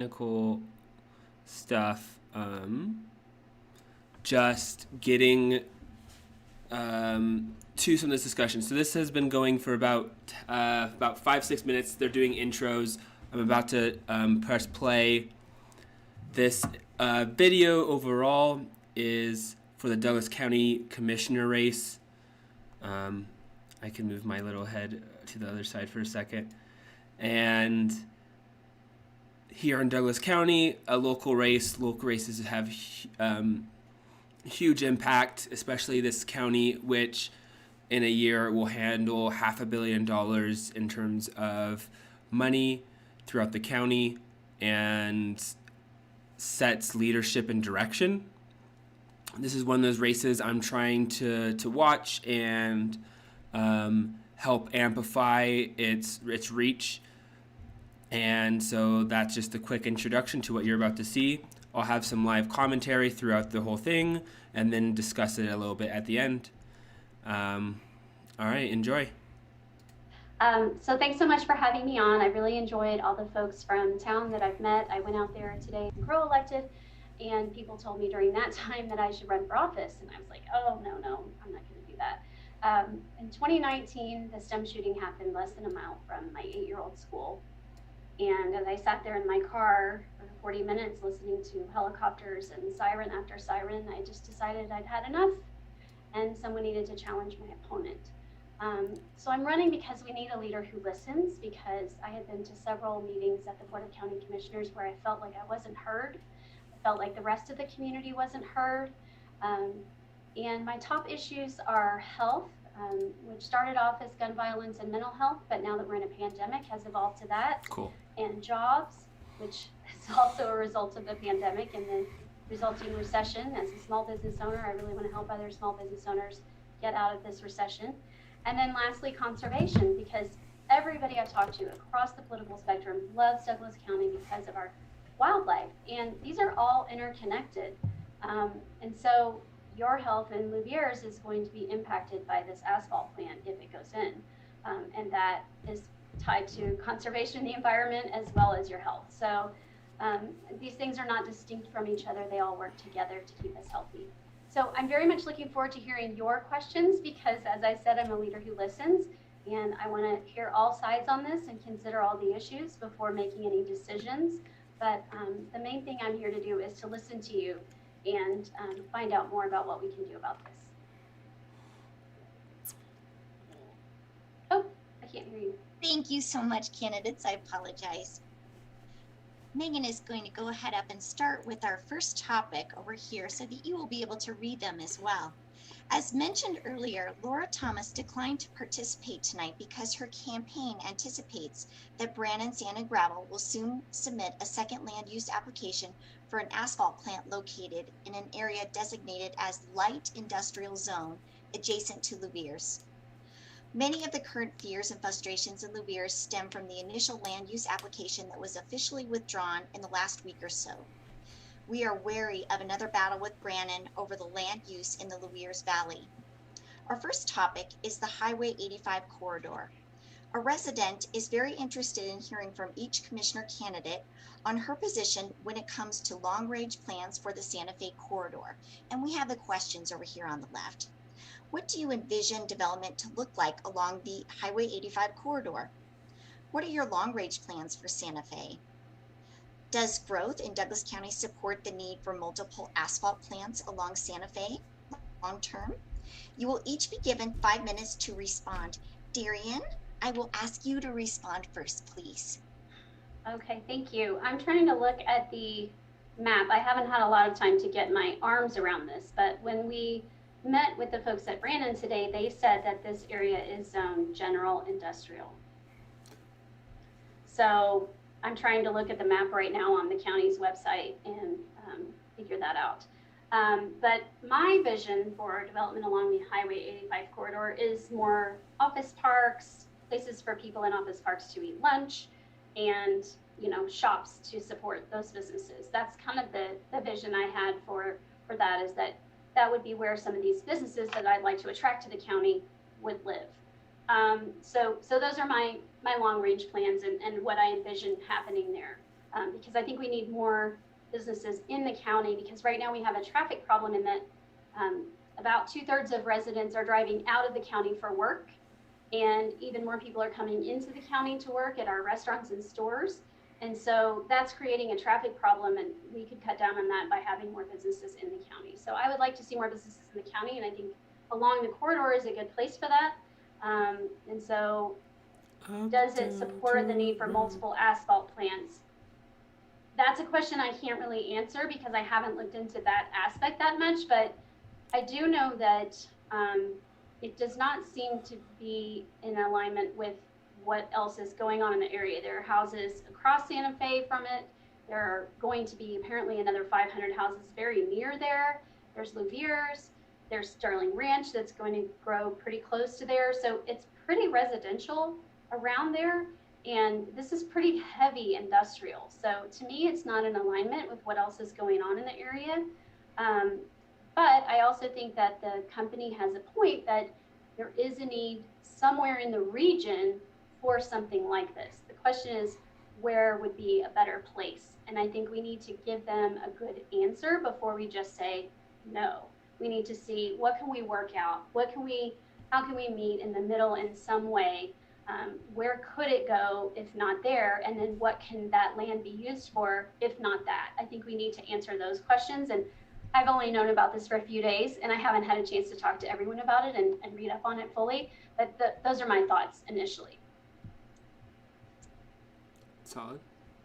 technical stuff. Just getting to some of this discussion. So this has been going for about 5-6 minutes. They're doing intros. I'm about to press play. This video overall is for the Douglas County Commissioner race. I can move my little head to the other side for a second. And here in Douglas County, a local races have huge impact, especially this county, which in a year will handle $500 million in terms of money throughout the county and sets leadership and direction. This is one of those races I'm trying to watch and help amplify its reach. And so that's just a quick introduction to what you're about to see. I'll have some live commentary throughout the whole thing and then discuss it a little bit at the end. All right, enjoy. So thanks so much for having me on. I really enjoyed all the folks from town that I've met. I went out there today and Crow elected, and people told me during that time that I should run for office. And I was like, oh, no, I'm not going to do that. In 2019, the STEM shooting happened less than a mile from my 8-year-old school. And as I sat there in my car for 40 minutes listening to helicopters and siren after siren, I just decided I'd had enough and someone needed to challenge my opponent. So I'm running because we need a leader who listens, because I had been to several meetings at the Board of County Commissioners where I felt like I wasn't heard. I felt like the rest of the community wasn't heard. And my top issues are health, which started off as gun violence and mental health, but now that we're in a pandemic has evolved to that. Cool. And jobs, which is also a result of the pandemic and the resulting recession. As a small business owner, I really want to help other small business owners get out of this recession. And then lastly, conservation, because everybody I've talked to across the political spectrum loves Douglas County because of our wildlife. And these are all interconnected. And so your health in Louviers is going to be impacted by this asphalt plant if it goes in. And that is tied to conservation of the environment as well as your health. So these things are not distinct from each other. They all work together to keep us healthy. So I'm very much looking forward to hearing your questions because, as I said, I'm a leader who listens, and I want to hear all sides on this and consider all the issues before making any decisions. But the main thing I'm here to do is to listen to you and find out more about what we can do about this. Oh, I can't hear you. Thank you so much, candidates. I apologize. Megan is going to go ahead up and start with our first topic over here so that you will be able to read them as well. As mentioned earlier, Laura Thomas declined to participate tonight because her campaign anticipates that Brannon Sand & Gravel will soon submit a second land use application for an asphalt plant located in an area designated as light industrial zone adjacent to Louviers. Many of the current fears and frustrations in Louviers stem from the initial land use application that was officially withdrawn in the last week or so. We are wary of another battle with Brannon over the land use in the Louviers Valley. Our first topic is the Highway 85 corridor. A resident is very interested in hearing from each commissioner candidate on her position when it comes to long-range plans for the Santa Fe corridor. And we have the questions over here on the left. What do you envision development to look like along the Highway 85 corridor? What are your long-range plans for Santa Fe? Does growth in Douglas County support the need for multiple asphalt plants along Santa Fe long-term? You will each be given 5 minutes to respond. Darian, I will ask you to respond first, please. Okay, thank you. I'm trying to look at the map. I haven't had a lot of time to get my arms around this, but when we met with the folks at Brannon today, they said that this area is zoned general industrial. So I'm trying to look at the map right now on the county's website and figure that out. But my vision for development along the Highway 85 corridor is more office parks, places for people in office parks to eat lunch, and shops to support those businesses. That's kind of the vision I had for that, is that would be where some of these businesses that I'd like to attract to the county would live. So those are my long range plans and what I envision happening there. because I think we need more businesses in the county, because right now we have a traffic problem in that about 2/3 of residents are driving out of the county for work, and even more people are coming into the county to work at our restaurants and stores. And so that's creating a traffic problem, and we could cut down on that by having more businesses in the county. So I would like to see more businesses in the county, and I think along the corridor is a good place for that. And so does it support the need for multiple asphalt plants? That's a question I can't really answer because I haven't looked into that aspect that much, but I do know that it does not seem to be in alignment with what else is going on in the area. There are houses across Santa Fe from it. There are going to be apparently another 500 houses very near there. There's Louvieres, there's Sterling Ranch that's going to grow pretty close to there. So it's pretty residential around there. And this is pretty heavy industrial. So to me, it's not in alignment with what else is going on in the area. But I also think that the company has a point that there is a need somewhere in the region for something like this. The question is, where would be a better place? And I think we need to give them a good answer before we just say no. We need to see, what can we work out? How can we meet in the middle in some way? Where could it go if not there? And then what can that land be used for if not that? I think we need to answer those questions. And I've only known about this for a few days, and I haven't had a chance to talk to everyone about it and read up on it fully. But those are my thoughts initially. Solid.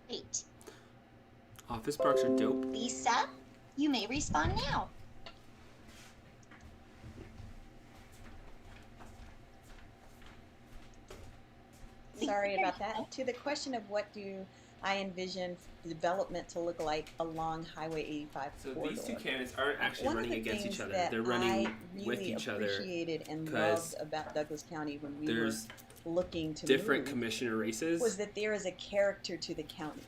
Great. Office parks are dope. Lisa, you may respond now. Sorry about that. To the question of what do I envision development to look like along Highway 85 So corridor. these two candidates aren't actually One of running the against things each other. that They're running I really with each other. appreciated and 'cause loved about Douglas County when we were There's looking to different move commissioner races. was that there is a character to the county.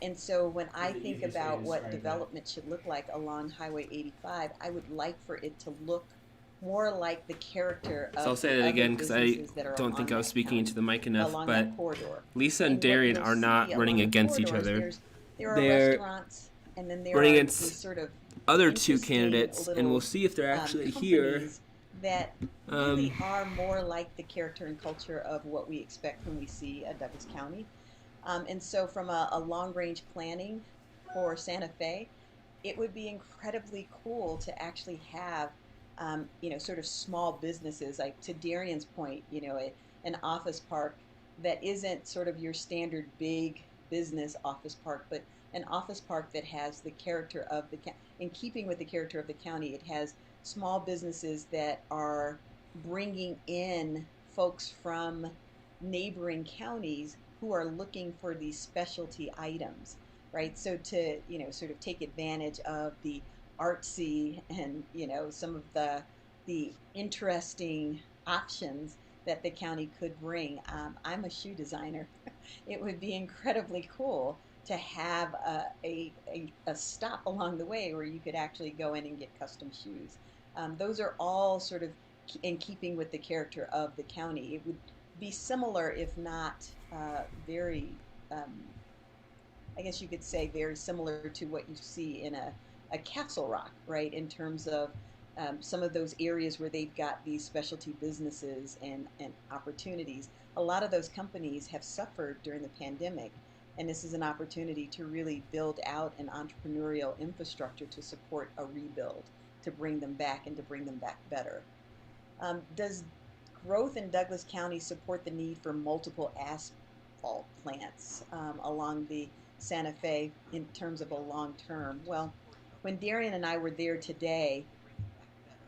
And so when I the think easiest way about to what describe that? development should look like along Highway 85, I would like for it to look more like the character of So I'll say the that other again because I businesses that are don't think on I was that speaking county, into the mic enough. along But that corridor. Lisa and what Darian you'll are not see running along the against each corridors, other. There are They're restaurants, and then there running are against these sort of Other two interesting candidates, and little, we'll see if they're actually here. companies that Um, really are more like the character and culture of what we expect when we see a Douglas County. And so from a long-range planning for Santa Fe, it would be incredibly cool to actually have, sort of small businesses, like to Darian's point, an office park that isn't sort of your standard big business office park, but an office park that has the character of the in keeping with the character of the county. It has small businesses that are bringing in folks from neighboring counties who are looking for these specialty items, right? So to, sort of take advantage of the artsy and, some of the interesting options that the county could bring. I'm a shoe designer. It would be incredibly cool to have a stop along the way where you could actually go in and get custom shoes. Those are all sort of in keeping with the character of the county. It would be similar, if not very, I guess you could say very similar to what you see in a Castle Rock, right? In terms of some of those areas where they've got these specialty businesses and opportunities. A lot of those companies have suffered during the pandemic, and this is an opportunity to really build out an entrepreneurial infrastructure to support a rebuild, to bring them back and to bring them back better. Does growth in Douglas County support the need for multiple asphalt plants along the Santa Fe in terms of a long term? Well, when Darian and I were there today,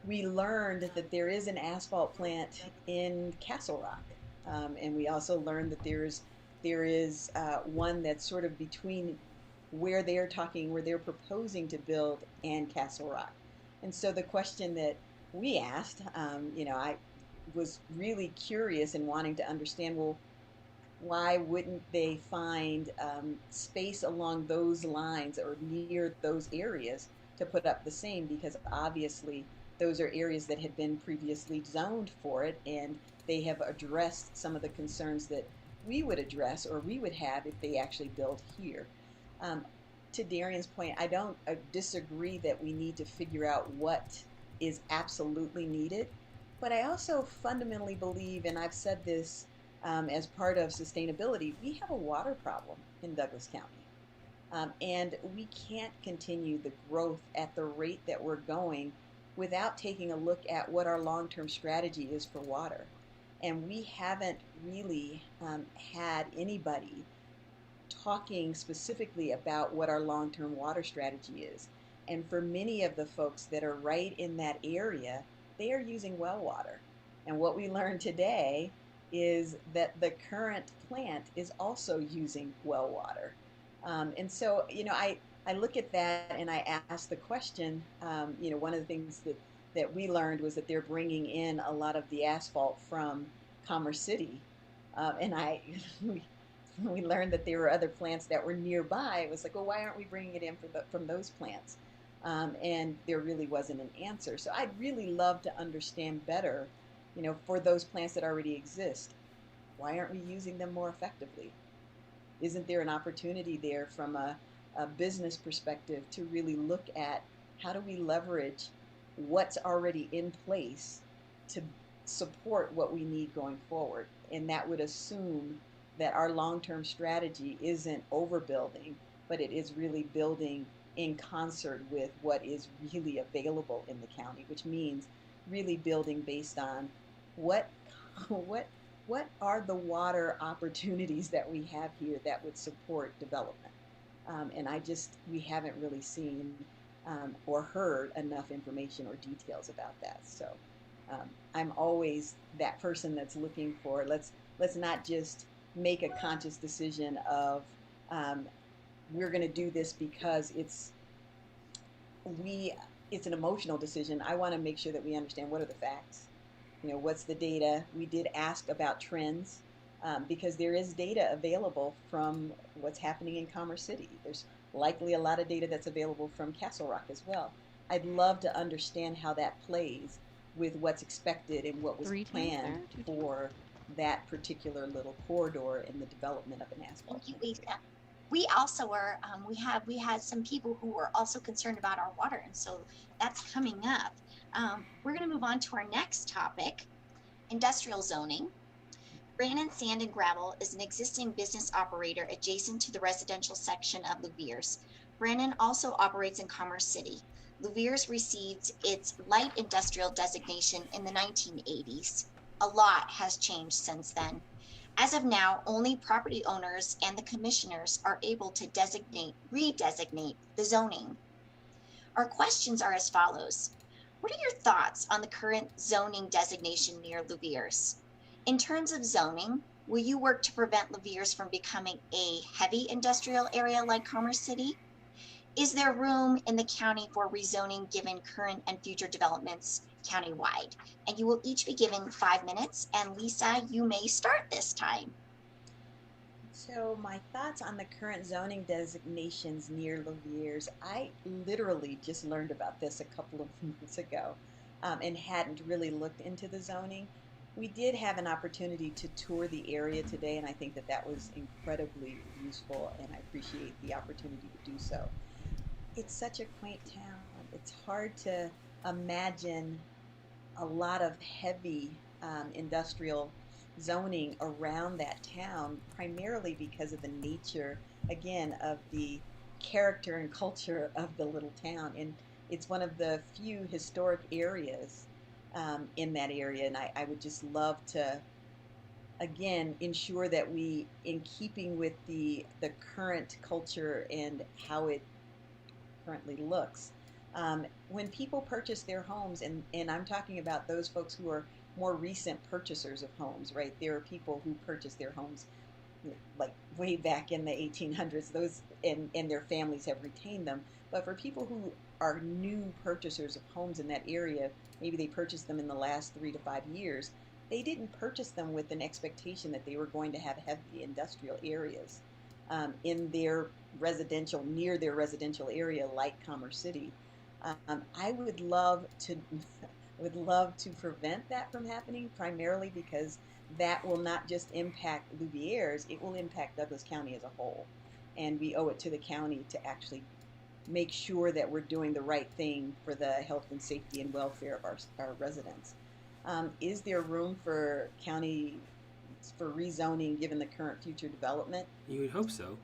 we learned that there is an asphalt plant in Castle Rock, and we also learned that there is one that's sort of between where they're proposing to build and Castle Rock. And so the question that we asked, I was really curious and wanting to understand, well, why wouldn't they find space along those lines or near those areas to put up the same? Because obviously those are areas that had been previously zoned for it, and they have addressed some of the concerns that we would address or we would have if they actually build here. Um, to Darian's point, I don't disagree that we need to figure out what is absolutely needed, but I also fundamentally believe, and I've said this as part of sustainability, we have a water problem in Douglas County. And we can't continue the growth at the rate that we're going without taking a look at what our long-term strategy is for water. And we haven't really had anybody talking specifically about what our long-term water strategy is. And for many of the folks that are right in that area, they are using well water. And what we learned today is that the current plant is also using well water. And so, I look at that and I ask the question, one of the things that we learned was that they're bringing in a lot of the asphalt from Commerce City. And we learned that there were other plants that were nearby. It was like, well, why aren't we bringing it in from those plants? And there really wasn't an answer. So I'd really love to understand better, for those plants that already exist, why aren't we using them more effectively? Isn't there an opportunity there from a business perspective to really look at how do we leverage what's already in place to support what we need going forward? And that would assume that our long-term strategy isn't overbuilding, but it is really building in concert with what is really available in the county, which means really building based on what what are the water opportunities that we have here that would support development. And we haven't really seen or heard enough information or details about that. So I'm always that person that's looking for, let's not just make a conscious decision of we're going to do this because it's an emotional decision. I want to make sure that we understand what are the facts. What's the data? We did ask about trends because there is data available from what's happening in Commerce City. There's likely a lot of data that's available from Castle Rock as well. I'd love to understand how that plays with what's expected and what was planned for that particular little corridor in the development of an asphalt. Thank you, Lisa. We also were, we had some people who were also concerned about our water, and so that's coming up. We're going to move on to our next topic, industrial zoning. Brannan Sand and Gravel is an existing business operator adjacent to the residential section of Louviers. Brannan also operates in Commerce City. Louviers received its light industrial designation in the 1980s. A lot has changed since then. As of now, only property owners and the commissioners are able to redesignate the zoning. Our questions are as follows. What are your thoughts on the current zoning designation near Louviers? In terms of zoning, will you work to prevent Louviers from becoming a heavy industrial area like Commerce City? Is there room in the county for rezoning given current and future developments countywide? And you will each be given 5 minutes. And Lisa, you may start this time. So my thoughts on the current zoning designations near Louviers, I literally just learned about this a couple of months ago and hadn't really looked into the zoning. We did have an opportunity to tour the area today, and I think that was incredibly useful, and I appreciate the opportunity to do so. It's such a quaint town. It's hard to imagine a lot of heavy industrial zoning around that town, primarily because of the nature, again, of the character and culture of the little town. And it's one of the few historic areas in that area. And I would just love to, again, ensure that we, in keeping with the current culture and how it currently looks, when people purchase their homes, and I'm talking about those folks who are more recent purchasers of homes, right? There are people who purchased their homes like way back in the 1800s, those and their families have retained them. But for people who are new purchasers of homes in that area, maybe they purchased them in the last 3 to 5 years, they didn't purchase them with an expectation that they were going to have heavy industrial areas in their residential, near their residential area like Commerce City. I would love to prevent that from happening, primarily because that will not just impact Louviers, it will impact Douglas County as a whole. And we owe it to the county to actually make sure that we're doing the right thing for the health and safety and welfare of our residents. Is there room for county, for rezoning given the current future development? You would hope so.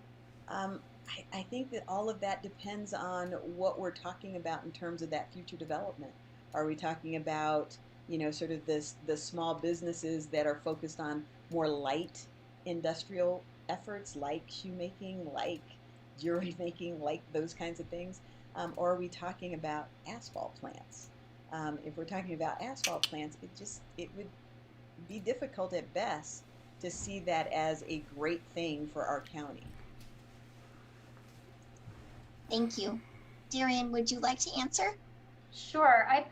I think that all of that depends on what we're talking about in terms of that future development. Are we talking about, sort of the small businesses that are focused on more light industrial efforts like shoemaking, like jewelry making, like those kinds of things? Or are we talking about asphalt plants? If we're talking about asphalt plants, it would be difficult at best to see that as a great thing for our county. Thank you. Darian, would you like to answer? Sure. I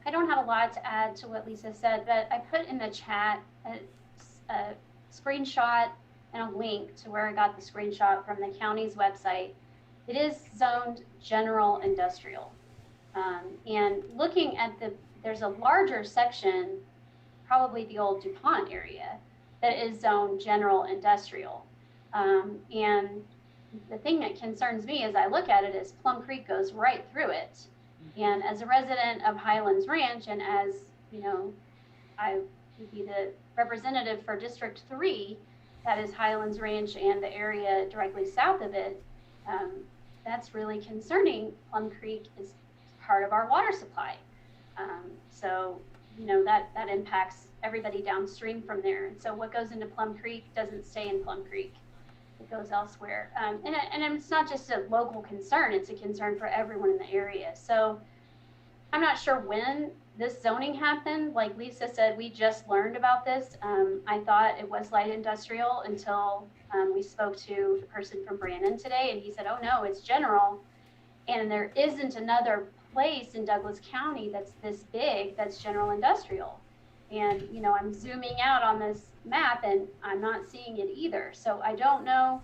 don't have a lot to add to what Lisa said, but I put in the chat a screenshot and a link to where I got the screenshot from the county's website. It is zoned general industrial. And looking at there's a larger section, probably the old DuPont area, that is zoned general industrial. And the thing that concerns me as I look at it is Plum Creek goes right through it. And as a resident of Highlands Ranch, and as I would be the representative for District 3, that is Highlands Ranch and the area directly south of it, that's really concerning. Plum Creek is part of our water supply. So that impacts everybody downstream from there. And so what goes into Plum Creek doesn't stay in Plum Creek. It goes elsewhere. And it's not just a local concern, it's a concern for everyone in the area. So I'm not sure when this zoning happened. Like Lisa said, we just learned about this. I thought it was light industrial until we spoke to the person from Brandon today, and he said, oh no, it's general. And there isn't another place in Douglas County that's this big that's general industrial. And I'm zooming out on this map and I'm not seeing it either. So I don't know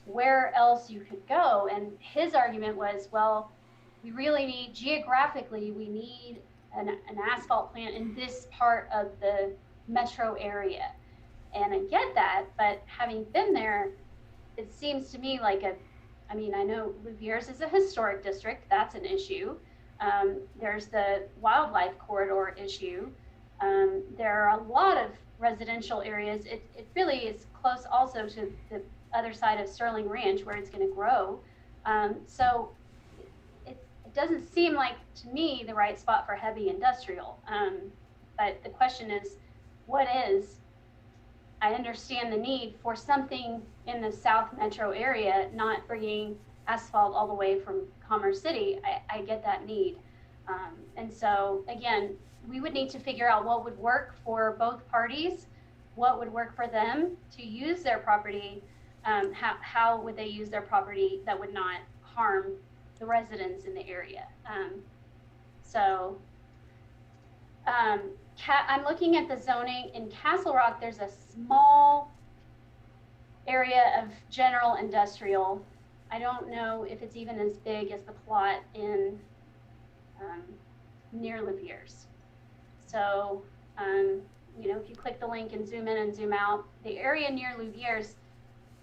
where else you could go. And his argument was, well, we really need, geographically, we need an asphalt plant in this part of the metro area. And I get that, but having been there, it seems to me like I know Louviers is a historic district, that's an issue. There's the wildlife corridor issue. There are a lot of residential areas. It really is close also to the other side of Sterling Ranch where it's going to grow. So it doesn't seem like, to me, the right spot for heavy industrial. But the question is, what is? I understand the need for something in the South Metro area, not bringing asphalt all the way from Commerce City. I get that need. And so, again, we would need to figure out what would work for both parties, what would work for them to use their property, how would they use their property that would not harm the residents in the area. I'm looking at the zoning in Castle Rock. There's a small area of general industrial. I don't know if it's even as big as the plot in near Louviers. So, if you click the link and zoom in and zoom out, the area near Louviers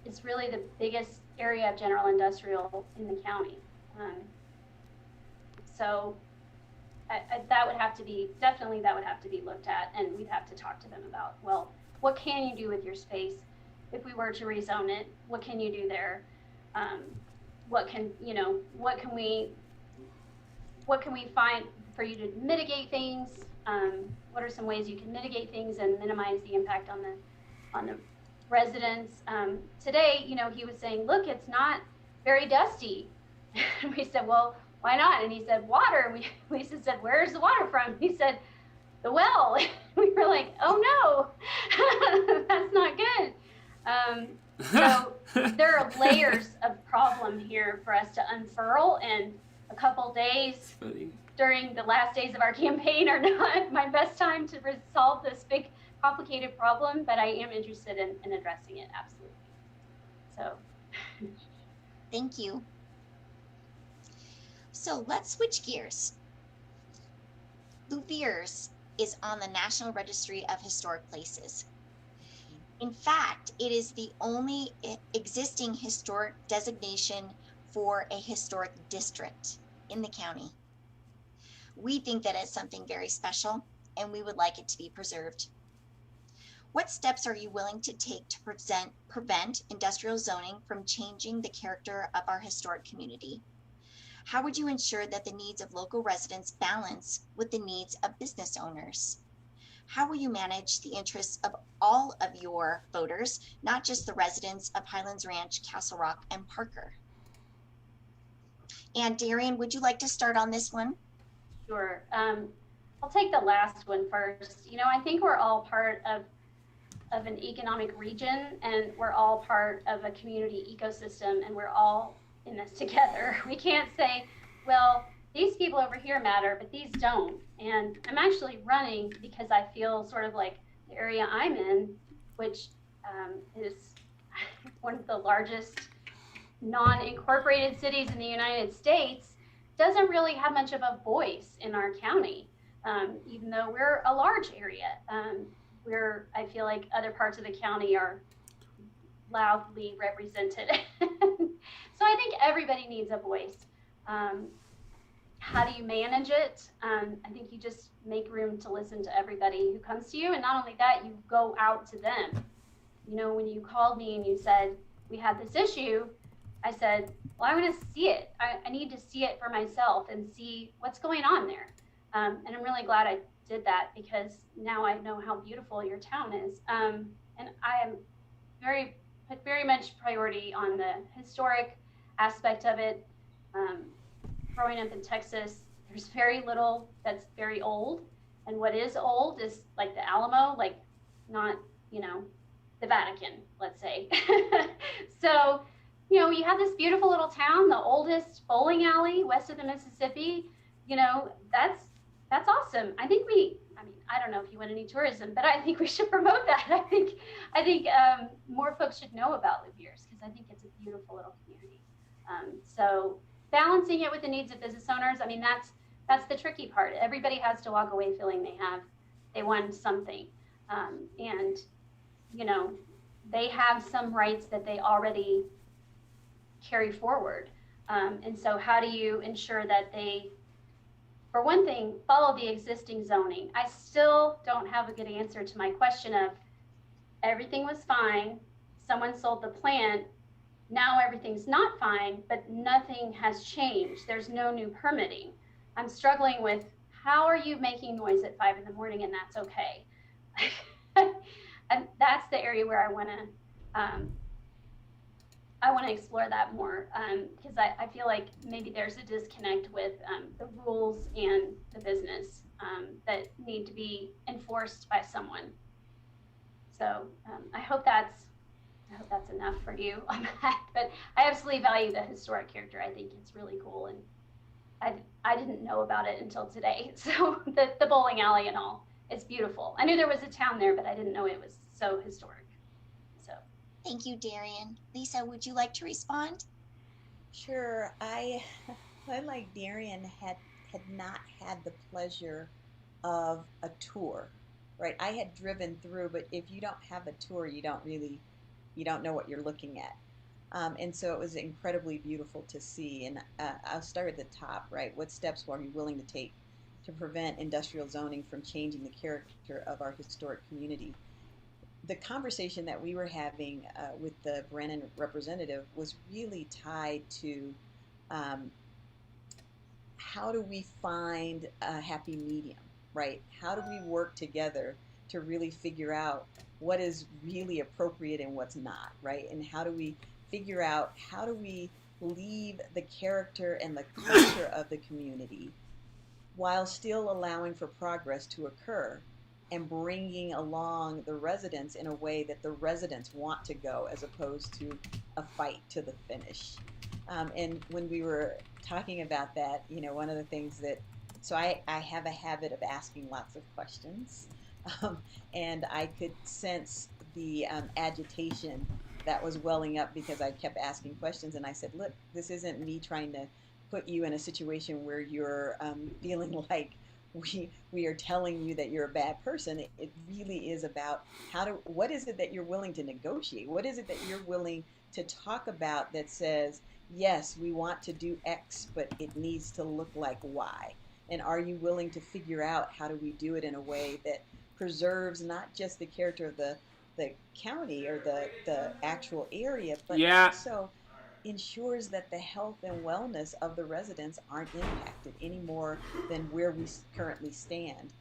is really the biggest area of general industrial in the county. So that would have to be looked at, and we'd have to talk to them about, well, what can you do with your space if we were to rezone it? What can you do there? What can we find for you to mitigate things? What are some ways you can mitigate things and minimize the impact on the residents? Today, he was saying, look, it's not very dusty. And we said, well, why not? And he said, water. And Lisa said, where's the water from? He said, the well. We were like, oh no, that's not good. So there are layers of problem here for us to unfurl, and a couple days during the last days of our campaign are not my best time to resolve this big, complicated problem, but I am interested in addressing it, absolutely. So. Thank you. So let's switch gears. Louviers is on the National Registry of Historic Places. In fact, it is the only existing historic designation for a historic district in the county. We think that it's something very special and we would like it to be preserved. What steps are you willing to take to prevent industrial zoning from changing the character of our historic community? How would you ensure that the needs of local residents balance with the needs of business owners? How will you manage the interests of all of your voters, not just the residents of Highlands Ranch, Castle Rock, and Parker? And Darian, would you like to start on this one? Sure. I'll take the last one first. I think we're all part of an economic region, and we're all part of a community ecosystem, and we're all in this together. We can't say, well, these people over here matter, but these don't. And I'm actually running because I feel sort of like the area I'm in, which is one of the largest non-incorporated cities in the United States, doesn't really have much of a voice in our county, even though we're a large area. I feel like other parts of the county are loudly represented. So I think everybody needs a voice. How do you manage it? I think you just make room to listen to everybody who comes to you. And not only that, you go out to them. When you called me and you said, we had this issue, I said, well, I want to see it. I need to see it for myself and see what's going on there. And I'm really glad I did that, because now I know how beautiful your town is. And I am put very much priority on the historic aspect of it. Growing up in Texas, there's very little that's very old. And what is old is like the Alamo, like not, the Vatican, let's say. So, you have this beautiful little town, the oldest bowling alley west of the Mississippi. That's awesome. I don't know if you want any tourism, but I think we should promote that. I think more folks should know about Louviers, because I think it's a beautiful little community. So balancing it with the needs of business owners, that's the tricky part. Everybody has to walk away feeling they won something. And, they have some rights that they already carry forward. And so how do you ensure that they, for one thing, follow the existing zoning? I still don't have a good answer to my question of, everything was fine, someone sold the plant, now everything's not fine, but nothing has changed. There's no new permitting. I'm struggling with, how are you making noise at 5 a.m. and that's okay? And that's the area where I want to explore that more, because I feel like maybe there's a disconnect with the rules and the business that need to be enforced by someone. So I hope that's enough for you on that. But I absolutely value the historic character. I think it's really cool, and I didn't know about it until today. So the bowling alley and all, it's beautiful. I knew there was a town there, but I didn't know it was so historic. So thank you, Darian. Lisa, would you like to respond? Sure. I like Darian, had not had the pleasure of a tour, right? I had driven through, but if you don't have a tour, you don't know what you're looking at. And so it was incredibly beautiful to see. And I'll start at the top, right? What steps are you willing to take to prevent industrial zoning from changing the character of our historic community? The conversation that we were having with the Brennan representative was really tied to how do we find a happy medium, right? How do we work together to really figure out what is really appropriate and what's not, right? And how do we figure out, how do we leave the character and the culture of the community while still allowing for progress to occur and bringing along the residents in a way that the residents want to go, as opposed to a fight to the finish. And when we were talking about that, one of the things that, so I have a habit of asking lots of questions, and I could sense the agitation that was welling up because I kept asking questions. And I said, look, this isn't me trying to put you in a situation where you're feeling like we are telling you that you're a bad person. It really is about what is it that you're willing to negotiate? What is it that you're willing to talk about that says, yes, we want to do X, but it needs to look like Y? And are you willing to figure out how do we do it in a way that preserves not just the character of the county or the actual area, but Yeah. also ensures that the health and wellness of the residents aren't impacted any more than where we currently stand.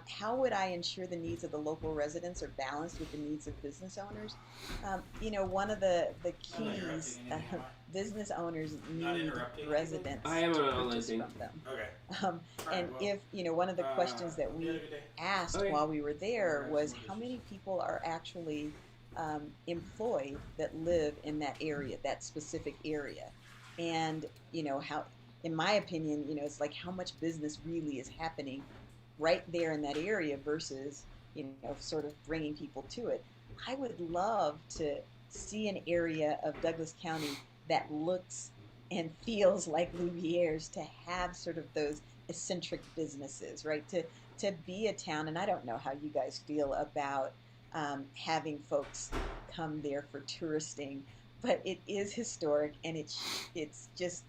How would I ensure the needs of the local residents are balanced with the needs of business owners? One of the keys, business owners need residents I am to on an online purchase thing. from them. Okay. And if, one of the questions that we asked Okay. while we were there was how many people are actually employed that live in that area, that specific area. And, how, in my opinion, it's like how much business really is happening right there in that area versus, sort of bringing people to it. I would love to see an area of Douglas County that looks and feels like Louviers, to have sort of those eccentric businesses, right? To be a town, and I don't know how you guys feel about having folks come there for touristing, but it is historic and it's just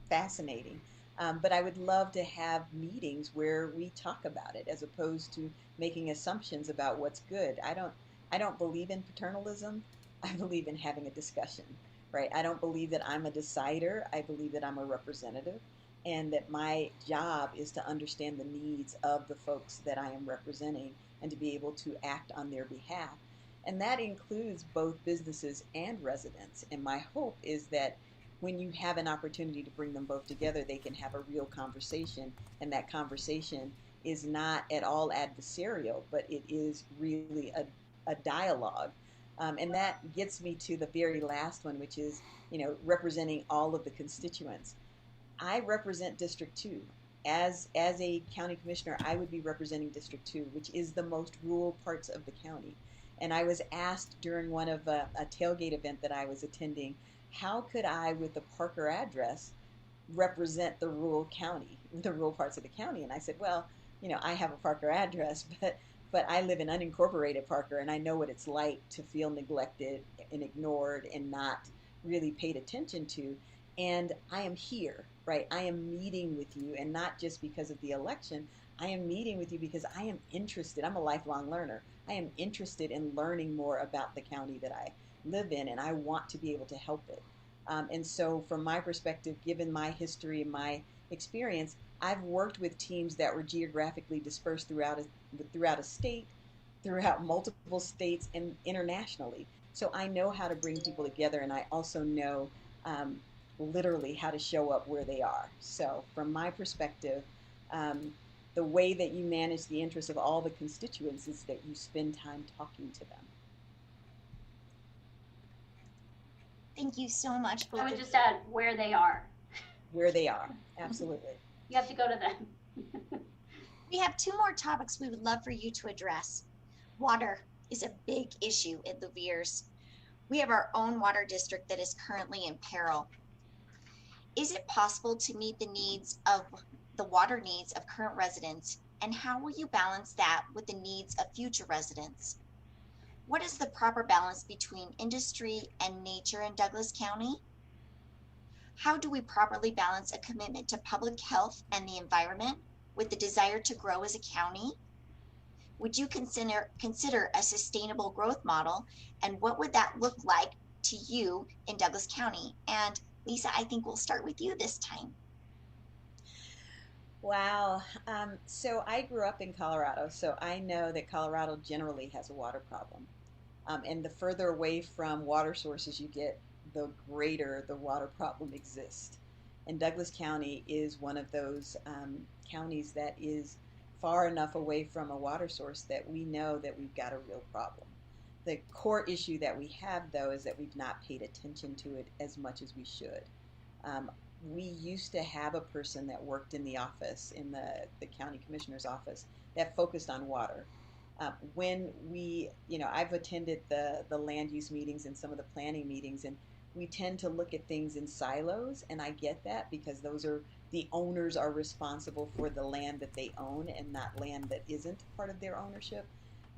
fascinating. But I would love to have meetings where we talk about it as opposed to making assumptions about what's good. I don't believe in paternalism. I believe in having a discussion, right? I don't believe that I'm a decider. I believe that I'm a representative and that my job is to understand the needs of the folks that I am representing and to be able to act on their behalf. And that includes both businesses and residents. And my hope is that when you have an opportunity to bring them both together, they can have a real conversation. And that conversation is not at all adversarial, but it is really a dialogue. And that gets me to the very last one, which is, representing all of the constituents. I represent District 2. As a county commissioner, I would be representing District 2, which is the most rural parts of the county. And I was asked during one of a tailgate event that I was attending, how could I, with the Parker address, represent the rural county, the rural parts of the county? And I said, well, I have a Parker address, but I live in unincorporated Parker, and I know what it's like to feel neglected and ignored and not really paid attention to. And I am here, right? I am meeting with you, and not just because of the election. I am meeting with you because I am interested. I'm a lifelong learner. I am interested in learning more about the county that I live in, and I want to be able to help it. And so, from my perspective, given my history and my experience, I've worked with teams that were geographically dispersed throughout a state, throughout multiple states, and internationally. So I know how to bring people together, and I also know literally how to show up where they are. So from my perspective, the way that you manage the interests of all the constituents is that you spend time talking to them. Thank you so much. I would just add where they are. Where they are, absolutely. You have to go to them. We have two more topics we would love for you to address. Water is a big issue in Louviers. We have our own water district that is currently in peril. Is it possible to meet the water needs of current residents, and how will you balance that with the needs of future residents? What is the proper balance between industry and nature in Douglas County? How do we properly balance a commitment to public health and the environment with the desire to grow as a county? Would you consider a sustainable growth model, and what would that look like to you in Douglas County? And Lisa, I think we'll start with you this time. Wow. So I grew up in Colorado, so I know that Colorado generally has a water problem. And the further away from water sources you get, the greater the water problem exists. And Douglas County is one of those counties that is far enough away from a water source that we know that we've got a real problem. The core issue that we have, though, is that we've not paid attention to it as much as we should. We used to have a person that worked in the office, in the county commissioner's office, that focused on water. When I've attended the land use meetings and some of the planning meetings, and we tend to look at things in silos, and I get that because the owners are responsible for the land that they own and not land that isn't part of their ownership.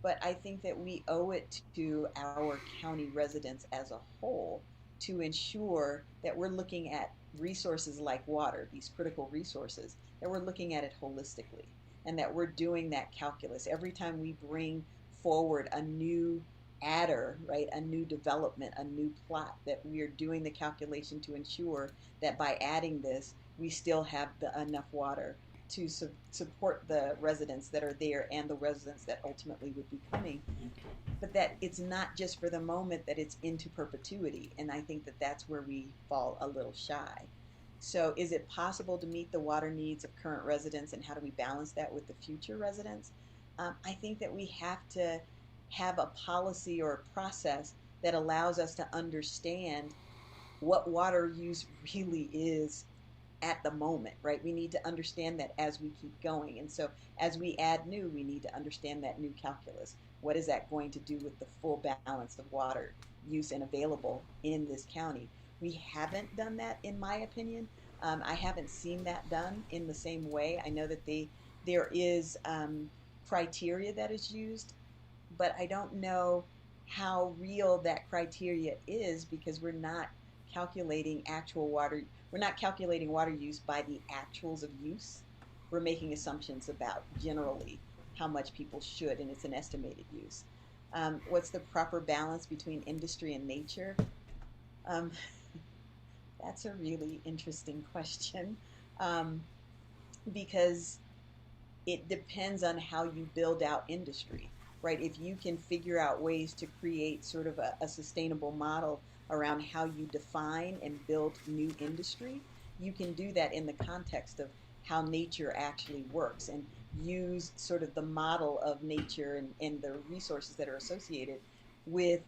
But I think that we owe it to our county residents as a whole to ensure that we're looking at resources like water, these critical resources, that we're looking at it holistically, and that we're doing that calculus every time we bring forward a new adder, right, a new development, a new plot, that we are doing the calculation to ensure that by adding this, we still have enough water to support the residents that are there and the residents that ultimately would be coming, but that it's not just for the moment, that it's into perpetuity. And I think that that's where we fall a little shy. So is it possible to meet the water needs of current residents, and how do we balance that with the future residents? I think that we have to have a policy or a process that allows us to understand what water use really is at the moment, right? We need to understand that as we keep going. And so as we add new, we need to understand that new calculus. What is that going to do with the full balance of water use and available in this county? We haven't done that, in my opinion. I haven't seen that done in the same way. I know that there is criteria that is used, but I don't know how real that criteria is, because calculating actual water we're not calculating water use by the actuals of use. We're making assumptions about generally how much people should, and it's an estimated use. What's the proper balance between industry and nature? Um, that's a really interesting question, because it depends on how you build out industry, right? If you can figure out ways to create sort of a sustainable model around how you define and build new industry, you can do that in the context of how nature actually works, and use sort of the model of nature and the resources that are associated with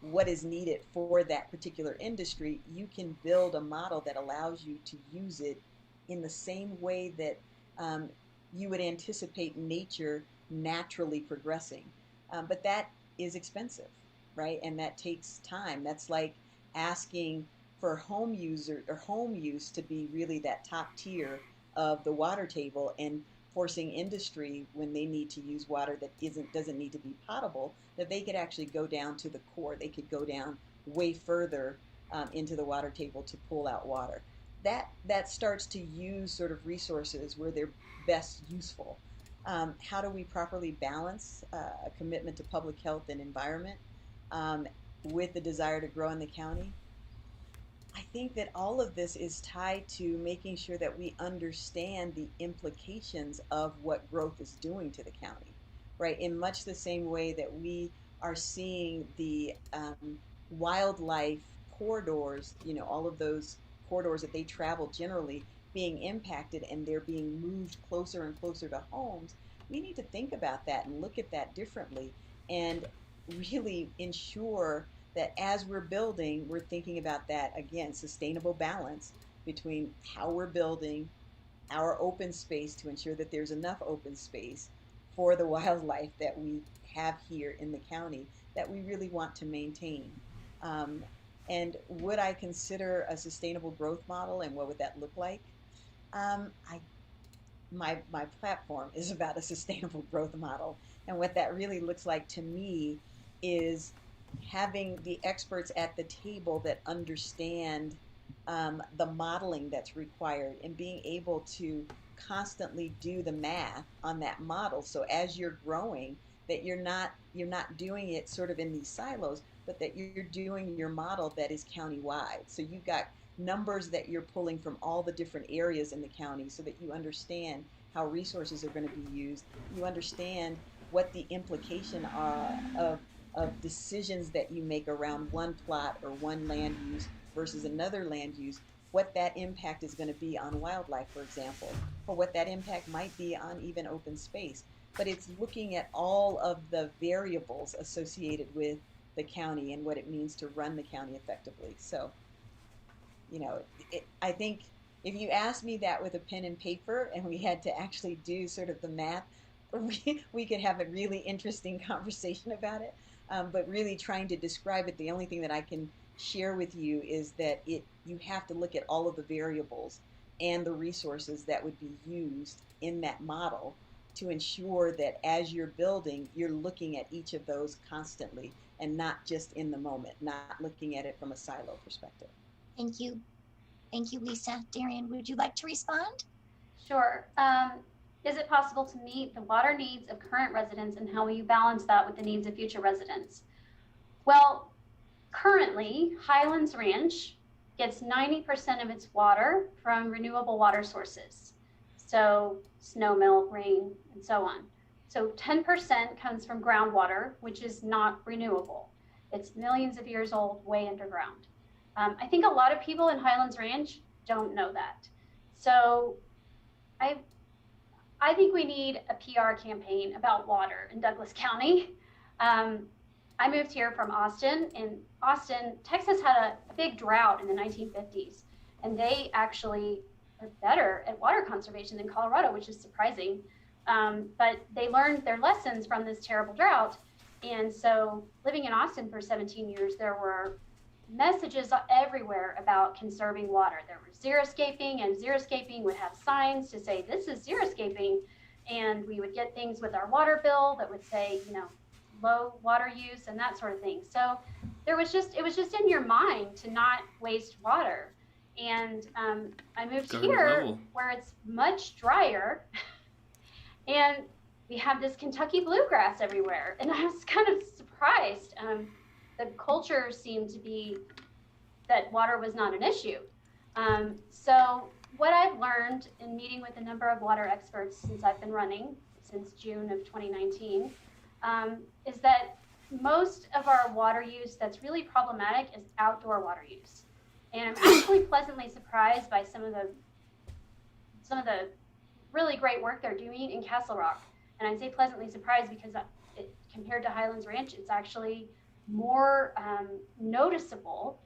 what is needed for that particular industry. You can build a model that allows you to use it in the same way that um, you would anticipate nature naturally progressing. But that is expensive, right? And that takes time. That's like asking for home user or home use to be really that top tier of the water table, and forcing industry, when they need to use water that doesn't need to be potable, that they could actually go down to the core. They could go down way further into the water table to pull out water. That starts to use sort of resources where they're best useful. How do we properly balance a commitment to public health and environment um, with the desire to grow in the county? I think that all of this is tied to making sure that we understand the implications of what growth is doing to the county, right? In much the same way that we are seeing the wildlife corridors, all of those corridors that they travel generally being impacted, and they're being moved closer and closer to homes. We need to think about that and look at that differently, and really ensure that as we're building, we're thinking about that again, sustainable balance between how we're building our open space to ensure that there's enough open space for the wildlife that we have here in the county that we really want to maintain. Um, and would I consider a sustainable growth model, and what would that look like? I my platform is about a sustainable growth model, and what that really looks like to me is having the experts at the table that understand the modeling that's required, and being able to constantly do the math on that model. So as you're growing, that you're not doing it sort of in these silos, but that you're doing your model that is countywide. So you've got numbers that you're pulling from all the different areas in the county, so that you understand how resources are going to be used. You understand what the implication are of decisions that you make around one plot or one land use versus another land use, what that impact is going to be on wildlife, for example, or what that impact might be on even open space. But it's looking at all of the variables associated with the county and what it means to run the county effectively. So, I think if you asked me that with a pen and paper and we had to actually do sort of the math, we could have a really interesting conversation about it. But really trying to describe it, the only thing that I can share with you is that you have to look at all of the variables and the resources that would be used in that model to ensure that as you're building, you're looking at each of those constantly and not just in the moment, not looking at it from a silo perspective. Thank you. Thank you, Lisa. Darian, would you like to respond? Sure. Is it possible to meet the water needs of current residents, and how will you balance that with the needs of future residents? Well, currently, Highlands Ranch gets 90% of its water from renewable water sources. So snow melt, rain, and so on. So 10% comes from groundwater, which is not renewable. It's millions of years old, way underground. I think a lot of people in Highlands Ranch don't know that. So I think we need a PR campaign about water in Douglas County. I moved here from Austin. In Austin, Texas had a big drought in the 1950s, and they actually are better at water conservation than Colorado, which is surprising. But they learned their lessons from this terrible drought. And so living in Austin for 17 years, there were messages everywhere about conserving water. There was xeriscaping, and xeriscaping would have signs to say, this is xeriscaping. And we would get things with our water bill that would say, low water use and that sort of thing. So it was just in your mind to not waste water. And I moved here where it's much drier and we have this Kentucky bluegrass everywhere. And I was kind of surprised. The culture seemed to be that water was not an issue. So what I've learned in meeting with a number of water experts since I've been running, since June of 2019, is that most of our water use that's really problematic is outdoor water use. And I'm actually pleasantly surprised by some of the really great work they're doing in Castle Rock. And I say pleasantly surprised because compared to Highlands Ranch, it's actually more noticeable.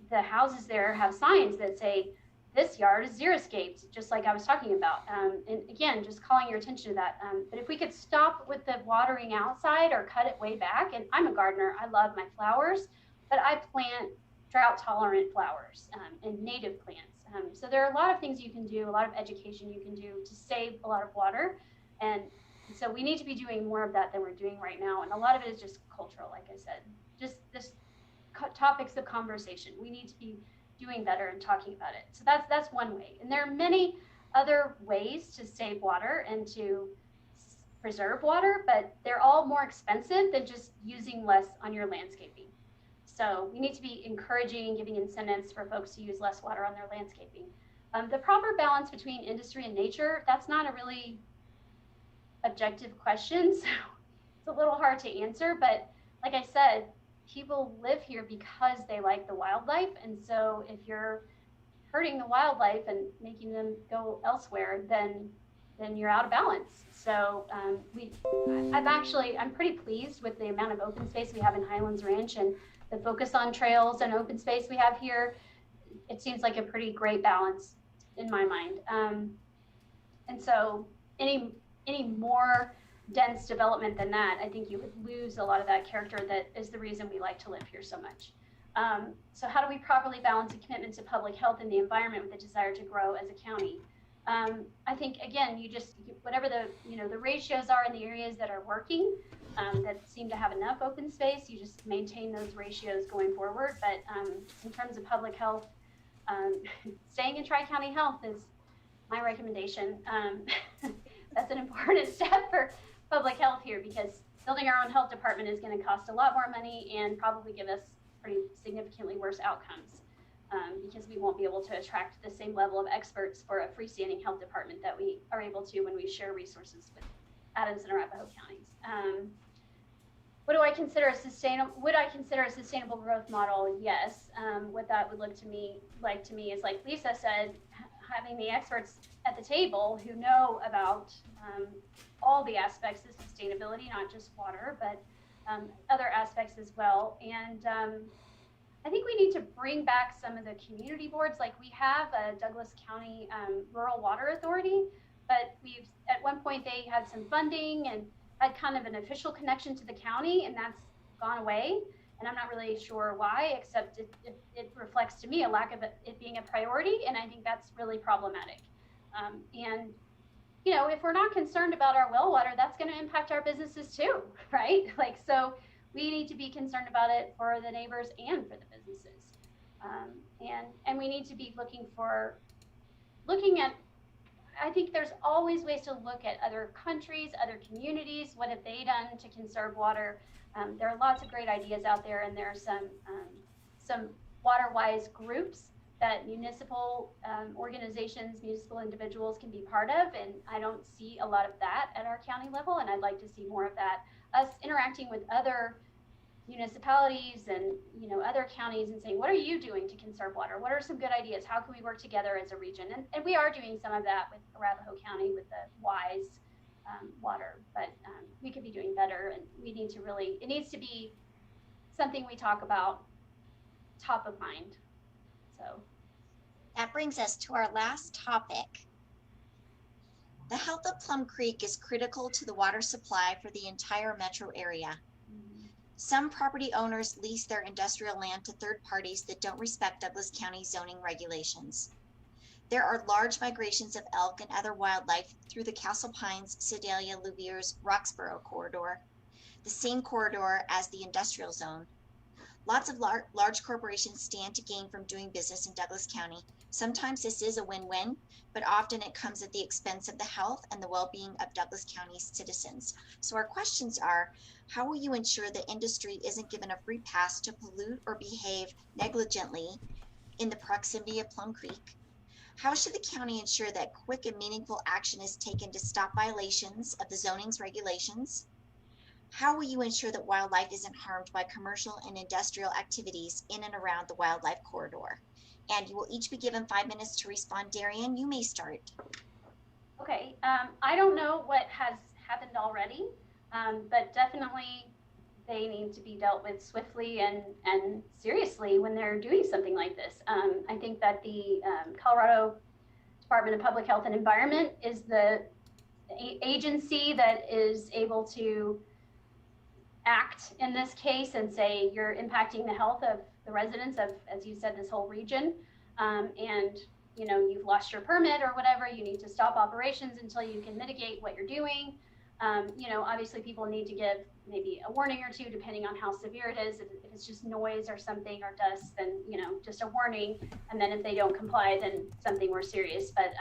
The houses there have signs that say, this yard is xeriscaped, just like I was talking about. And again, just calling your attention to that. But if we could stop with the watering outside or cut it way back, and I'm a gardener, I love my flowers, but I plant drought tolerant flowers and native plants. So there are a lot of things you can do, a lot of education you can do to save a lot of water. And so we need to be doing more of that than we're doing right now. And a lot of it is just cultural, like I said, just this topics of conversation. We need to be doing better and talking about it. So that's one way. And there are many other ways to save water and to preserve water, but they're all more expensive than just using less on your landscaping. So we need to be encouraging and giving incentives for folks to use less water on their landscaping. The proper balance between industry and nature, that's not a really objective question. So it's a little hard to answer, but like I said, people live here because they like the wildlife. And so if you're hurting the wildlife and making them go elsewhere, then you're out of balance. So I'm pretty pleased with the amount of open space we have in Highlands Ranch and the focus on trails and open space we have here. It seems like a pretty great balance in my mind. And so any more dense development than that, I think you would lose a lot of that character that is the reason we like to live here so much. So how do we properly balance a commitment to public health and the environment with a desire to grow as a county? I think, again, whatever the ratios are in the areas that are working, that seem to have enough open space, you just maintain those ratios going forward. But in terms of public health, staying in Tri-County Health is my recommendation. That's an important step for public health here, because building our own health department is going to cost a lot more money and probably give us pretty significantly worse outcomes, because we won't be able to attract the same level of experts for a freestanding health department that we are able to when we share resources with Adams and Arapahoe counties. What do I consider a sustainable? Would I consider a sustainable growth model? Yes. What that would look to me is, like Lisa said, having the experts at the table who know about all the aspects of sustainability, not just water, but other aspects as well. And I think we need to bring back some of the community boards. Like, we have a Douglas County Rural Water Authority, but at one point they had some funding and had kind of an official connection to the county, and that's gone away. And I'm not really sure why, except it reflects to me a lack of it being a priority, and I think that's really problematic. And you know, if we're not concerned about our well water, that's going to impact our businesses too, right? Like, so we need to be concerned about it for the neighbors and for the businesses. And we need to be looking at, I think there's always ways to look at other countries, other communities. What have they done to conserve water? There are lots of great ideas out there, and there are some water-wise groups that municipal organizations, municipal individuals can be part of, and I don't see a lot of that at our county level, and I'd like to see more of that. Us interacting with other municipalities and, you know, other counties and saying, what are you doing to conserve water? What are some good ideas? How can we work together as a region? And we are doing some of that with Arapahoe County with the WISE water, but we could be doing better, and we need to really, it needs to be something we talk about top of mind. So That brings us to our last topic. The health of Plum Creek is critical to the water supply for the entire metro area. Some property owners lease their industrial land to third parties that don't respect Douglas County zoning regulations. There are large migrations of elk and other wildlife through the Castle Pines, Sedalia, Louviers, Roxborough corridor, the same corridor as the industrial zone. Lots of large corporations stand to gain from doing business in Douglas County. Sometimes this is a win-win, but often it comes at the expense of the health and the well-being of Douglas County's citizens. So our questions are, how will you ensure the industry isn't given a free pass to pollute or behave negligently in the proximity of Plum Creek? How should the county ensure that quick and meaningful action is taken to stop violations of the zoning's regulations? How will you ensure that wildlife isn't harmed by commercial and industrial activities in and around the wildlife corridor? And you will each be given 5 minutes to respond. Darian, you may start. Okay, I don't know what has happened already, but definitely they need to be dealt with swiftly and seriously when they're doing something like this. I think that the Colorado Department of Public Health and Environment is the agency that is able to act in this case and say you're impacting the health of the residents of, as you said, this whole region, and you know, you've lost your permit or whatever, you need to stop operations until you can mitigate what you're doing. You know, obviously people need to give maybe a warning or two depending on how severe it is. If it's just noise or something or dust, then, you know, just a warning. And then if they don't comply, then something more serious. But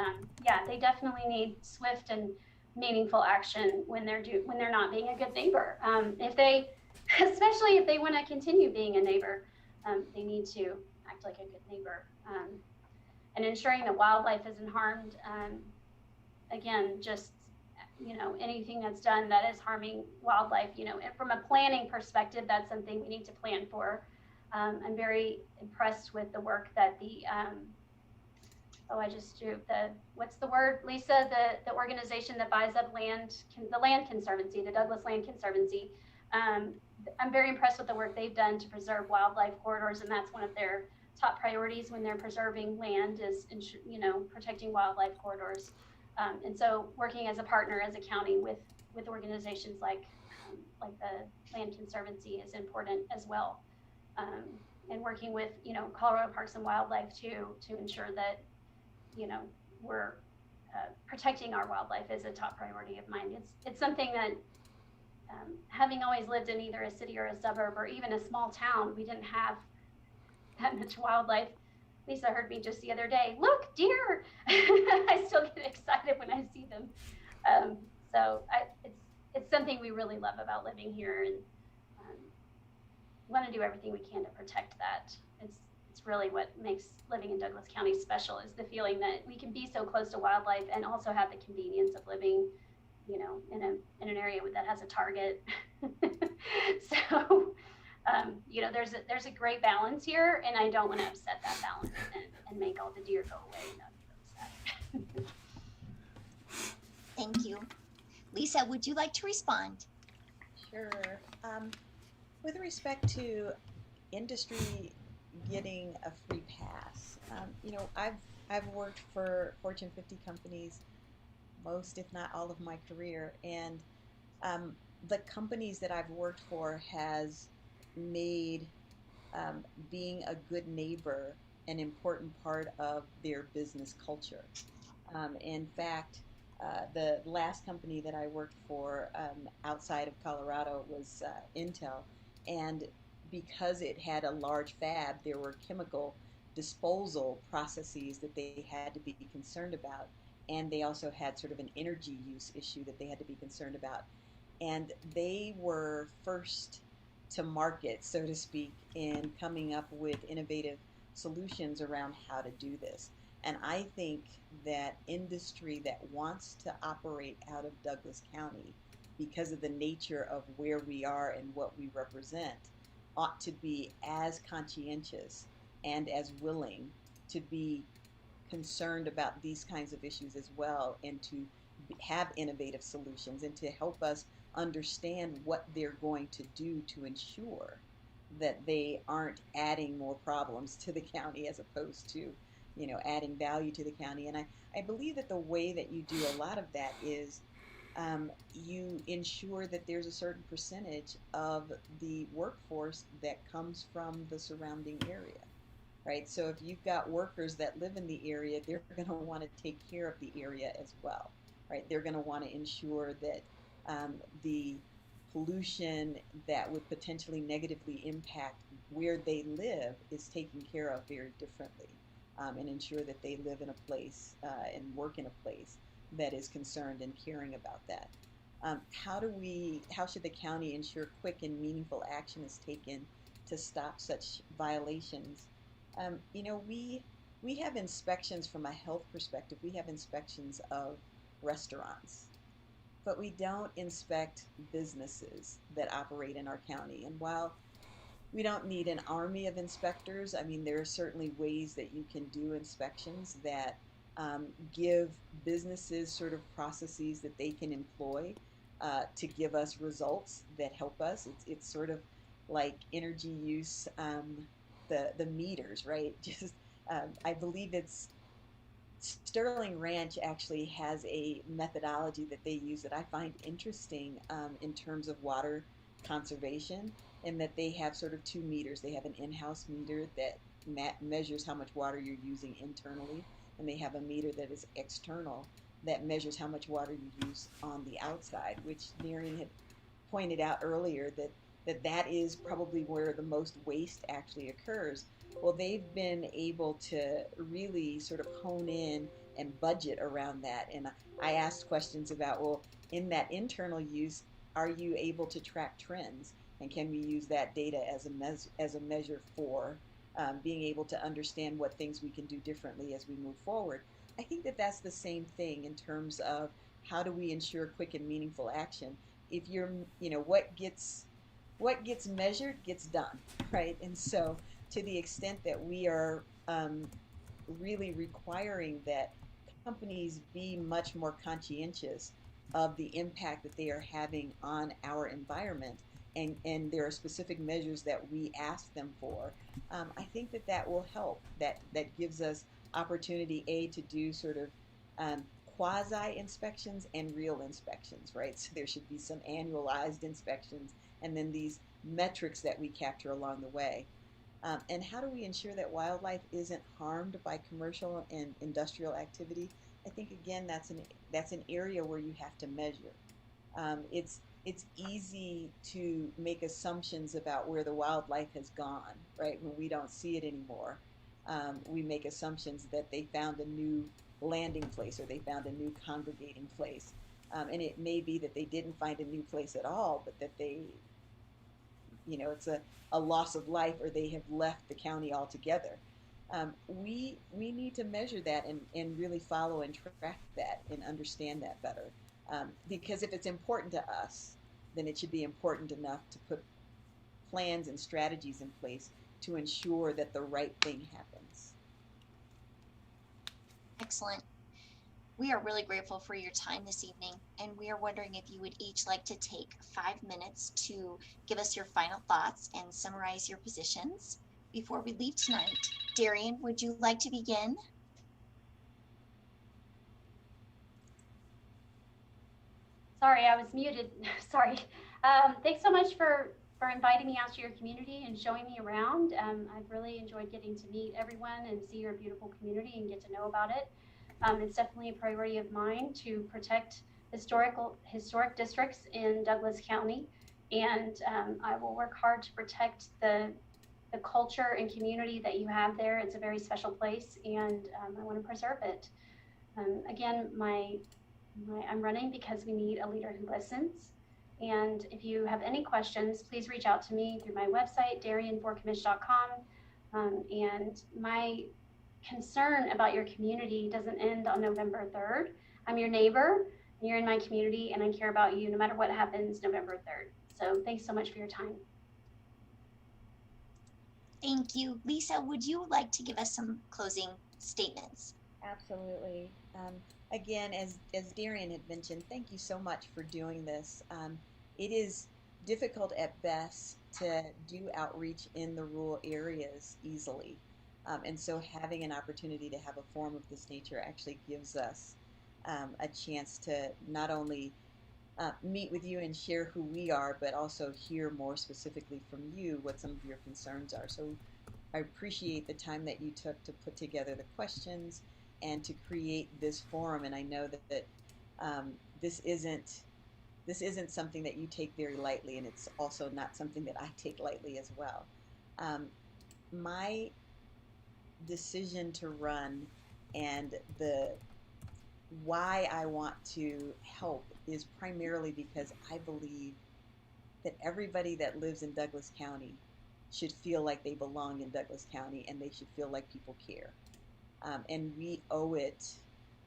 yeah, they definitely need swift and meaningful action when they're not being a good neighbor. Especially if they want to continue being a neighbor, they need to act like a good neighbor. And ensuring that wildlife isn't harmed. Again, just, you know, anything that's done that is harming wildlife, you know, and from a planning perspective, that's something we need to plan for. I'm very impressed with the work that the, what's the word, Lisa, the organization that buys up land, the Land Conservancy, the Douglas Land Conservancy. I'm very impressed with the work they've done to preserve wildlife corridors, and that's one of their top priorities when they're preserving land is, you know, protecting wildlife corridors. And so working as a partner as a county with organizations like the Land Conservancy is important as well. And working with, you know, Colorado Parks and Wildlife to ensure that, you know, we're protecting our wildlife is a top priority of mine. It's something that, having always lived in either a city or a suburb or even a small town, we didn't have that much wildlife. Lisa heard me just the other day, look, deer. I still get excited when I see them. So it's something we really love about living here, and want to do everything we can to protect that. It's really what makes living in Douglas County special, is the feeling that we can be so close to wildlife and also have the convenience of living, you know, in an area that has a Target. So, you know, there's a great balance here, and I don't want to upset that balance and make all the deer go away. That'd be upset. Thank you. Lisa, would you like to respond? Sure. With respect to industry getting a free pass, you know, I've worked for Fortune 50 companies most, if not all, of my career, and the companies that I've worked for has made being a good neighbor an important part of their business culture. In fact, the last company that I worked for outside of Colorado was Intel, and because it had a large fab, there were chemical disposal processes that they had to be concerned about, and they also had sort of an energy use issue that they had to be concerned about. And they were first to market, so to speak, in coming up with innovative solutions around how to do this. And I think that industry that wants to operate out of Douglas County, because of the nature of where we are and what we represent, ought to be as conscientious and as willing to be concerned about these kinds of issues as well, and to have innovative solutions and to help us understand what they're going to do to ensure that they aren't adding more problems to the county as opposed to, adding value to the county. And I believe that the way that you do a lot of that is you ensure that there's a certain percentage of the workforce that comes from the surrounding area, right? So if you've got workers that live in the area, they're going to want to take care of the area as well, right? They're going to want to ensure that the pollution that would potentially negatively impact where they live is taken care of very differently, and ensure that they live in a place and work in a place that is concerned and caring about that. How should the county ensure quick and meaningful action is taken to stop such violations? We have inspections from a health perspective. We have inspections of restaurants, but we don't inspect businesses that operate in our county. And while we don't need an army of inspectors, I mean, there are certainly ways that you can do inspections that give businesses sort of processes that they can employ to give us results that help us. It's sort of like energy use, the meters, right? Just I believe it's Sterling Ranch actually has a methodology that they use that I find interesting in terms of water conservation, in that they have sort of two meters. They have an in-house meter that measures how much water you're using internally, and they have a meter that is external that measures how much water you use on the outside, which Marion had pointed out earlier that is probably where the most waste actually occurs. Well, they've been able to really sort of hone in and budget around that. And I asked questions about, well, in that internal use, are you able to track trends? And can we use that data as a measure for being able to understand what things we can do differently as we move forward? I think that that's the same thing in terms of how do we ensure quick and meaningful action. If you're, what gets measured gets done, right? And so, to the extent that we are really requiring that companies be much more conscientious of the impact that they are having on our environment, and there are specific measures that we ask them for, I think that that will help. That gives us opportunity, to do sort of quasi inspections and real inspections, right? So there should be some annualized inspections, and then these metrics that we capture along the way. And how do we ensure that wildlife isn't harmed by commercial and industrial activity? I think again that's an area where you have to measure. It's easy to make assumptions about where the wildlife has gone, right? When we don't see it anymore, we make assumptions that they found a new landing place or they found a new congregating place. And it may be that they didn't find a new place at all, but that it's a loss of life, or they have left the county altogether. We need to measure that and really follow and track that and understand that better. Because if it's important to us, then it should be important enough to put plans and strategies in place to ensure that the right thing happens. Excellent. We are really grateful for your time this evening, and we are wondering if you would each like to take 5 minutes to give us your final thoughts and summarize your positions before we leave tonight. Darian, would you like to begin? Sorry, I was muted. Sorry. Thanks so much for for inviting me out to your community and showing me around. I've really enjoyed getting to meet everyone and see your beautiful community and get to know about it. It's definitely a priority of mine to protect historic districts in Douglas County, and I will work hard to protect the culture and community that you have there. It's a very special place, and I want to preserve it. Again, I'm running because we need a leader who listens. And if you have any questions, please reach out to me through my website, darien4commish.com. And my concern about your community doesn't end on November 3rd. I'm your neighbor, you're in my community, and I care about you no matter what happens November 3rd. So thanks so much for your time. Thank you. Lisa, would you like to give us some closing statements? Absolutely. Again, as Darien had mentioned, thank you so much for doing this. It is difficult at best to do outreach in the rural areas easily. And so having an opportunity to have a forum of this nature actually gives us a chance to not only meet with you and share who we are, but also hear more specifically from you what some of your concerns are. So I appreciate the time that you took to put together the questions and to create this forum. And I know that this isn't something that you take very lightly, and it's also not something that I take lightly as well. My decision to run and the why I want to help is primarily because I believe that everybody that lives in Douglas County should feel like they belong in Douglas County, and they should feel like people care. And we owe it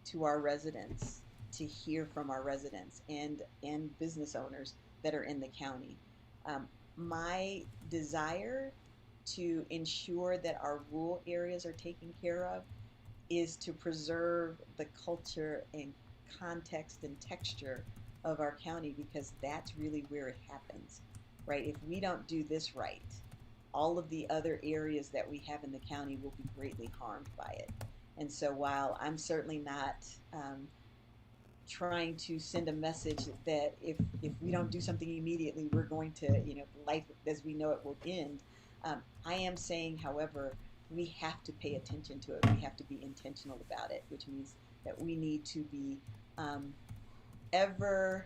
to our residents to hear from our residents and business owners that are in the county. My desire to ensure that our rural areas are taken care of is to preserve the culture and context and texture of our county, because that's really where it happens, right? If we don't do this right, all of the other areas that we have in the county will be greatly harmed by it. And so while I'm certainly not trying to send a message that if we don't do something immediately, we're going to, life as we know it will end, I am saying, however, we have to pay attention to it. We have to be intentional about it, which means that we need to be ever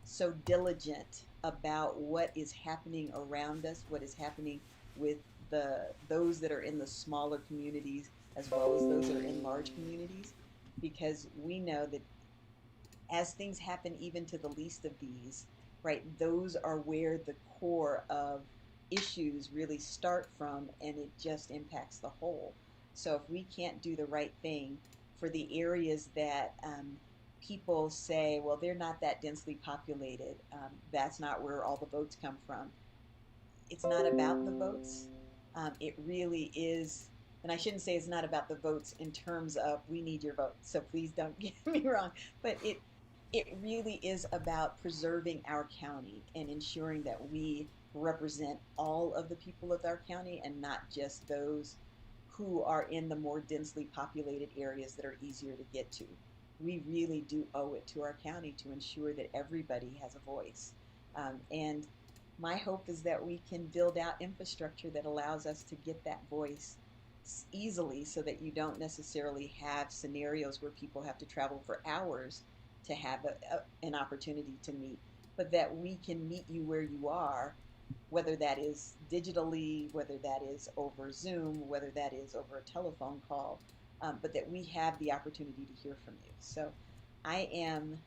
so diligent about what is happening around us, what is happening with those that are in the smaller communities as well as those that are in large communities, because we know that as things happen even to the least of these, right, those are where the core of issues really start from, and it just impacts the whole. So if we can't do the right thing for the areas that people say, well, they're not that densely populated, that's not where all the votes come from. It's not about the votes. It really is, and I shouldn't say it's not about the votes in terms of we need your vote, so please don't get me wrong, but it really is about preserving our county and ensuring that we represent all of the people of our county and not just those who are in the more densely populated areas that are easier to get to. We really do owe it to our county to ensure that everybody has a voice. And my hope is that we can build out infrastructure that allows us to get that voice easily, so that you don't necessarily have scenarios where people have to travel for hours to have an opportunity to meet, but that we can meet you where you are, whether that is digitally, whether that is over Zoom, whether that is over a telephone call, but that we have the opportunity to hear from you. So I am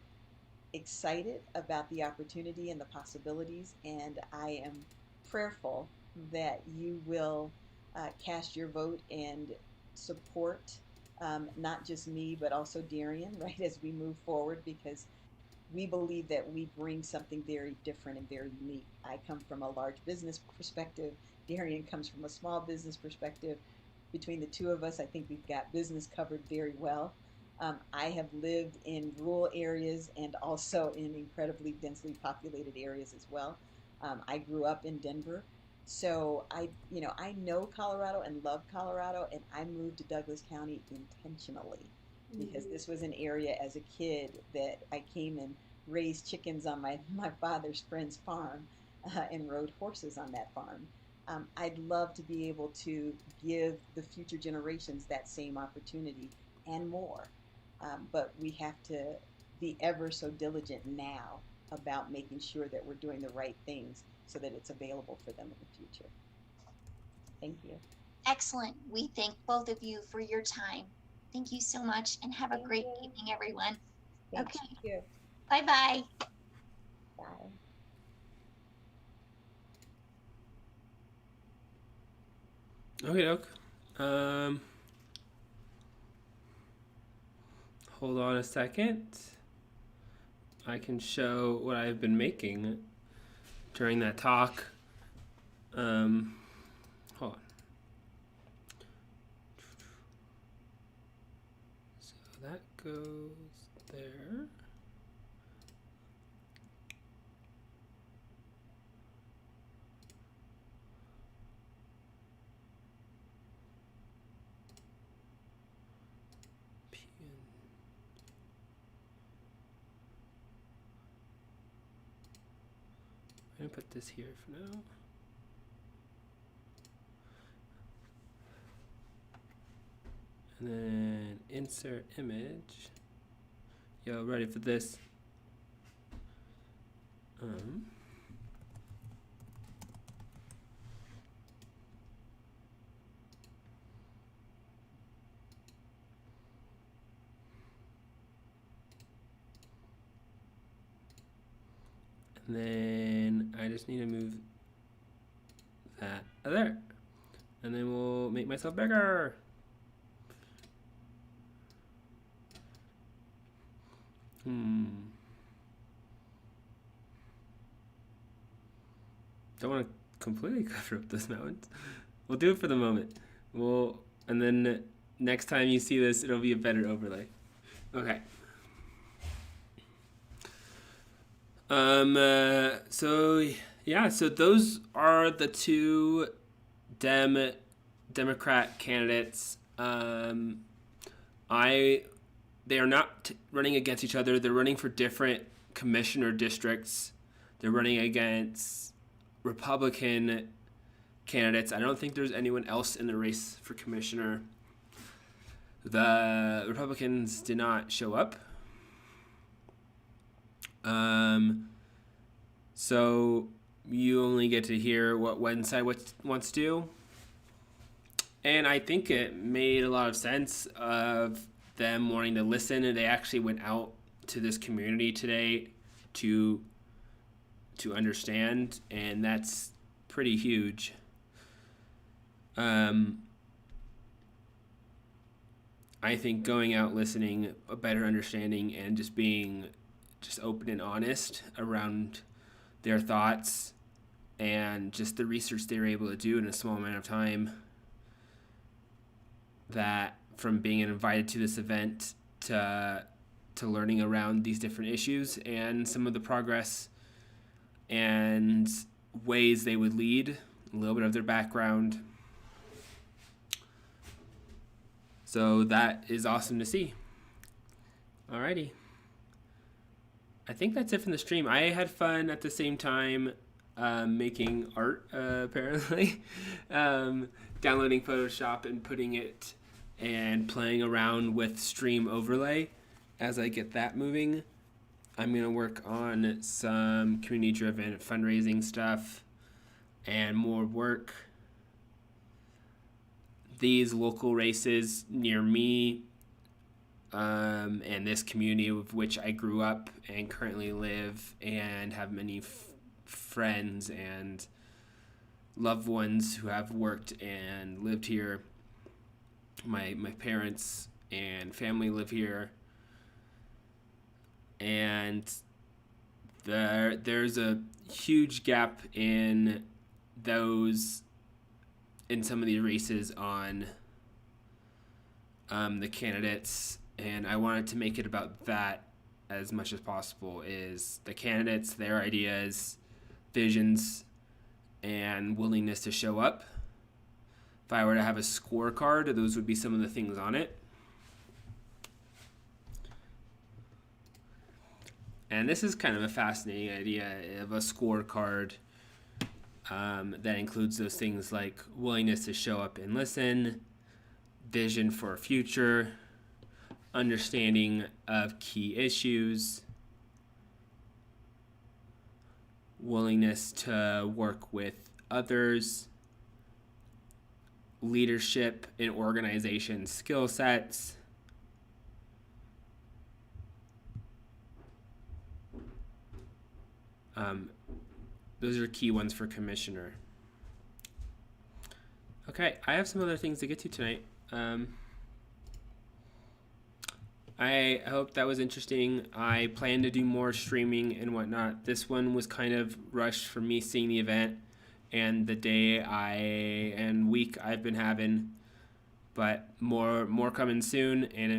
excited about the opportunity and the possibilities, and I am prayerful that you will cast your vote and support not just me, but also Darien, right, as we move forward, because we believe that we bring something very different and very unique. I come from a large business perspective. Darien comes from a small business perspective. Between the two of us, I think we've got business covered very well. I have lived in rural areas and also in incredibly densely populated areas as well. I grew up in Denver. So I know Colorado and love Colorado, and I moved to Douglas County intentionally because this was an area as a kid that I came and raised chickens on my father's friend's farm. and rode horses on that farm. I'd love to be able to give the future generations that same opportunity and more. But we have to be ever so diligent now about making sure that we're doing the right things so that it's available for them in the future. Thank you. Excellent. We thank both of you for your time. Thank you so much and have a Thank great you. evening, everyone. Thank Okay. you. Bye-bye. Bye. Okay, doke. Hold on a second. I can show what I've been making during that talk. Hold on. So that goes there. I'm gonna put this here for now. And then insert image. Yo, ready for this? And then I just need to move that there. And then we'll make myself bigger. Don't want to completely cover up those mountains. We'll do it for the moment. And then next time you see this, it'll be a better overlay. Okay. So those are the two Democrat candidates. They are not running against each other. They're running for different commissioner districts. They're running against Republican candidates. I don't think there's anyone else in the race for commissioner. The Republicans did not show up. So you only get to hear what one side wants to do. And I think it made a lot of sense of them wanting to listen, and they actually went out to this community today to understand, and that's pretty huge. I think going out, listening, a better understanding, and just being just open and honest around their thoughts and just the research they were able to do in a small amount of time, that from being invited to this event to learning around these different issues and some of the progress and ways they would lead, a little bit of their background. So that is awesome to see. Alrighty. I think that's it from the stream. I had fun at the same time making art, apparently. Downloading Photoshop and putting it and playing around with Stream Overlay. As I get that moving, I'm going to work on some community-driven fundraising stuff and more work. These local races near me and this community of which I grew up and currently live and have many friends and loved ones who have worked and lived here. My parents and family live here. And there's a huge gap in some of these races on the candidates, and I wanted to make it about that as much as possible, is the candidates, their ideas, visions, and willingness to show up. If I were to have a scorecard, those would be some of the things on it. And this is kind of a fascinating idea of a scorecard. That includes those things like willingness to show up and listen, vision for a future, understanding of key issues, willingness to work with others, leadership and organization skill sets, those are key ones for commissioner. Okay, I have some other things to get to tonight. I hope that was interesting. I plan to do more streaming and whatnot. This one was kind of rushed from me seeing the event and the day and week I've been having, but more coming soon, and